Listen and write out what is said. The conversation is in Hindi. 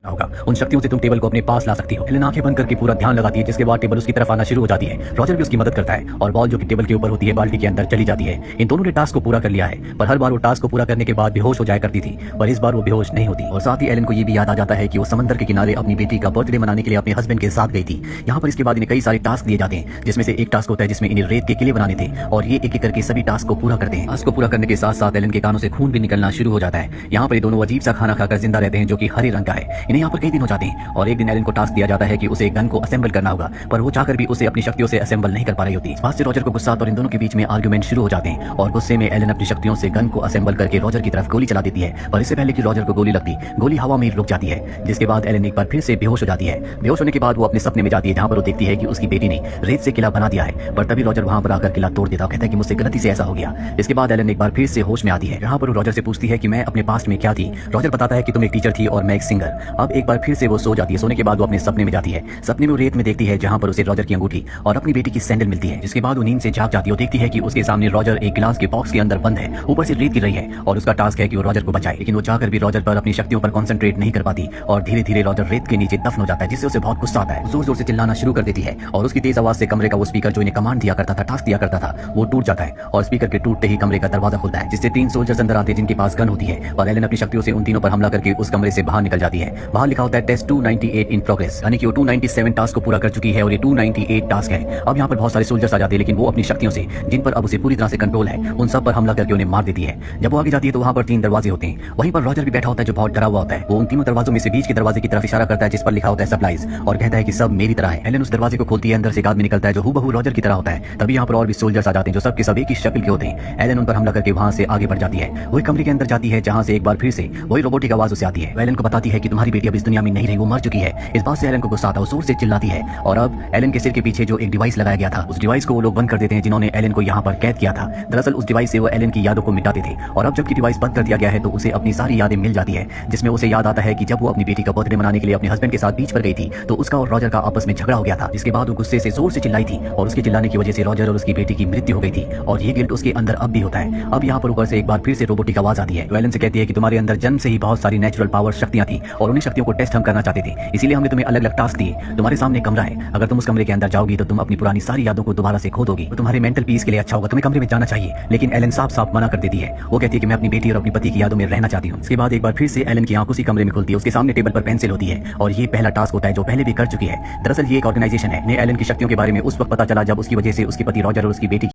होगा। उन शक्तियों से तुम टेबल को अपने पास ला सकती हो। एलन आंखें बंद करके पूरा ध्यान लगाती है, जिसके बाद टेबल उसकी तरफ आना शुरू हो जाती है। रॉजर भी उसकी मदद करता है और बॉल जो कि टेबल के ऊपर होती है बाल्टी के अंदर चली जाती है। इन दोनों ने टास्क को पूरा कर लिया है, पर हर बार वो टास्क को पूरा करने के बाद बेहोश हो जाया करती थी, पर इस बार वो बेहोश नहीं होती। और साथ ही एलन को ये भी याद आ जाता है कि वो समंदर के किनारे अपनी बेटी का बर्थडे मनाने के लिए अपने हस्बैंड के साथ गई थी। यहाँ पर इसके बाद इन्हें कई सारे टास्क दिए जाते हैं, जिसमें से एक टास्क होता है जिसमें इन्हें रेत के किले बनाने थे और ये एक एक करके सभी टास्क को पूरा करते हैं। टास्क को पूरा करने के साथ साथ एलन के कानों से खून भी निकलना शुरू हो जाता है। यहाँ पर दोनों अजीब सा खाना खाकर जिंदा रहते हैं जो कि हरे रंग का है। इन्हें यहाँ पर कई दिन हो जाते हैं और एक दिन एलन को टास्क दिया जाता है कि उसे गन को असेंबल करना होगा, पर वो चाहकर भी उसे अपनी शक्तियों से असेंबल नहीं कर पा रही होती। इस बात से रॉजर को गुस्सा आता है और इन दोनों के बीच में आर्गुमेंट शुरू हो जाते हैं और गुस्से में एलन अपनी शक्तियों से गन को असेंबल करके रॉजर की तरफ गोली चला देती है, पर इससे पहले कि रॉजर को गोली लगती, गोली हवा में रुक जाती है, जिसके बाद एलन एक बार फिर से बेहोश हो जाती है। बेहोश होने के बाद वो अपने सपने में जाती है, जहाँ पर वो देखती है कि उसकी बेटी ने रेत से किला बना दिया है, पर तभी रॉजर वहाँ पर आकर किला तोड़ देता है। कहता है कि मुझसे गलती से ऐसा हो गया। इसके बाद एलन एक बार फिर से होश में आती है, जहाँ पर वो रॉजर से पूछती है कि मैं अपने पास्ट में क्या थी। रॉजर बताता है कि तुम एक टीचर थी और मैं एक सिंगर। अब एक बार फिर से वो सो जाती है। सोने के बाद वो अपने सपने में जाती है। सपने में वो रेत में देखती है, जहाँ पर उसे रॉजर की अंगूठी और अपनी बेटी की सैंडल मिलती है। जिसके बाद वो नींद से जाग जाती है और देखती है कि उसके सामने रॉजर एक गिलास के बॉक्स के अंदर बंद है, ऊपर से रेत गिर रही है और उसका टास्क है कि वो रॉजर को बचाए। लेकिन वो चाहकर भी रॉजर पर अपनी शक्तियों पर कंसंट्रेट नहीं कर पाती और धीरे धीरे रॉजर रेत के नीचे दफन हो जाता है, जिससे उसे बहुत गुस्सा आता है। जोर जोर से चिल्लाना शुरू कर देती है और उसकी तेज आवाज से कमरे का वो स्पीकर जो इन्हें कमांड दिया करता था, टास्क दिया करता था, वो टूट जाता है और स्पीकर के टूटते ही कमरे का दरवाजा खुलता है, जिससे 3 सोल्जर्स अंदर आते हैं जिनके पास गन होती है और एलन अपनी शक्तियों से उन तीनों पर हमला करके उस कमरे से बाहर निकल जाती है। बाहर लिखा होता है टेस्ट 298 इन प्रोग्रेस, यानी कि वो 297 टास्क को पूरा कर चुकी है और ये 298 टास्क है। अब यहाँ पर बहुत सारे सोल्जर्स आ जाते हैं, लेकिन वो अपनी शक्तियों से, जिन पर अब उसे पूरी तरह से कंट्रोल है, उन सब पर हमला करके उन्हें मार देती है। जब वो आगे जाती है तो वहाँ पर 3 दरवाजे होते हैं। वहीं पर रॉजर भी बैठा होता है जो बहुत डरा हुआ होता है। वो उन तीनों दरवाजों में से बीच के दरवाजे की तरफ इशारा करता है जिस पर लिखा होता है सप्लाइज, और कहता है कि सब मेरी तरह है। एलन उस दरवाजे को खोलती है, अंदर से एक आदमी निकलता है जो हूबहू रॉजर की तरह होता है। तभी यहाँ पर और भी सोल्जर्स आ जाते हैं जो सबके सब एक ही शक्ल के होते हैं। एलन उन पर हमला करके वहाँ से आगे बढ़ जाती है। वही कमरे के अंदर जाती है जहाँ से एक बार फिर से वही रोबोटिक आवाज उसे आती है। एलन को बताती है कि तुम्हारी बेटी अब इस दुनिया में नहीं रही, वो मर चुकी है। इस बात से एलन को गुस्सा आता है, जोर से चिल्लाती है और अब एलन के सिर के पीछे जो एक डिवाइस लगाया गया था, उस डिवाइस को वो लोग बंद कर देते हैं जिन्होंने एलन को यहाँ पर कैद किया था। दरअसल उस डिवाइस से वो एलन की यादों को मिटाते थे और अब जबकि डिवाइस बंद कर दिया गया है तो उसे अपनी सारी यादें मिल जाती है, जिसमें उसे याद आता है कि जब वो अपनी बेटी का बर्थडे मनाने के लिए अपने हस्बैंड के साथ बीच पर गई थी तो उसका और रॉजर का आपस में झगड़ा हो गया था, जिसके बाद वो गुस्से से जोर से चिल्लाई थी और उसके चिल्लाने की वजह से रॉजर और उसकी बेटी की मृत्यु हो गई थी और ये गिल्ट उसके अंदर अब भी होता है। अब यहाँ पर ऊपर से एक बार फिर से रोबोटिक आवाज आती है। एलन से कहती है कि तुम्हारे अंदर जन्म से ही बहुत सारी नेचुरल पावर शक्तियां थी और उन्हीं शक्तियों को टेस्ट हम करना चाहते थे, इसीलिए हमने तुम्हें अलग अलग टास्क दिए। तुम्हारे सामने कमरा है, अगर तुम उस कमरे के अंदर जाओगी तो तुम अपनी पुरानी सारी यादों को दोबारा से खो दोगी। तो तुम्हारे मेंटल पीस के लिए अच्छा होगा, तुम्हें कमरे में जाना चाहिए। लेकिन एलन साफ साफ मना कर देती है। वो कहती है कि मैं अपनी बेटी और अपनी पति की यादों में रहना चाहती हूँ। इसके बाद एक बार फिर से एलन की आंख उसी कमरे में खुलती है। उसके सामने टेबल पर पेंसिल होती है और ये पहला टास्क होता है जो पहले भी कर चुकी है। दरअसल ये एक ऑर्गेनाइजेशन है। एलन की शक्तियों के बारे में उस वक्त पता चला जब उसकी वजह से उसके पति रॉजर और उसकी बेटी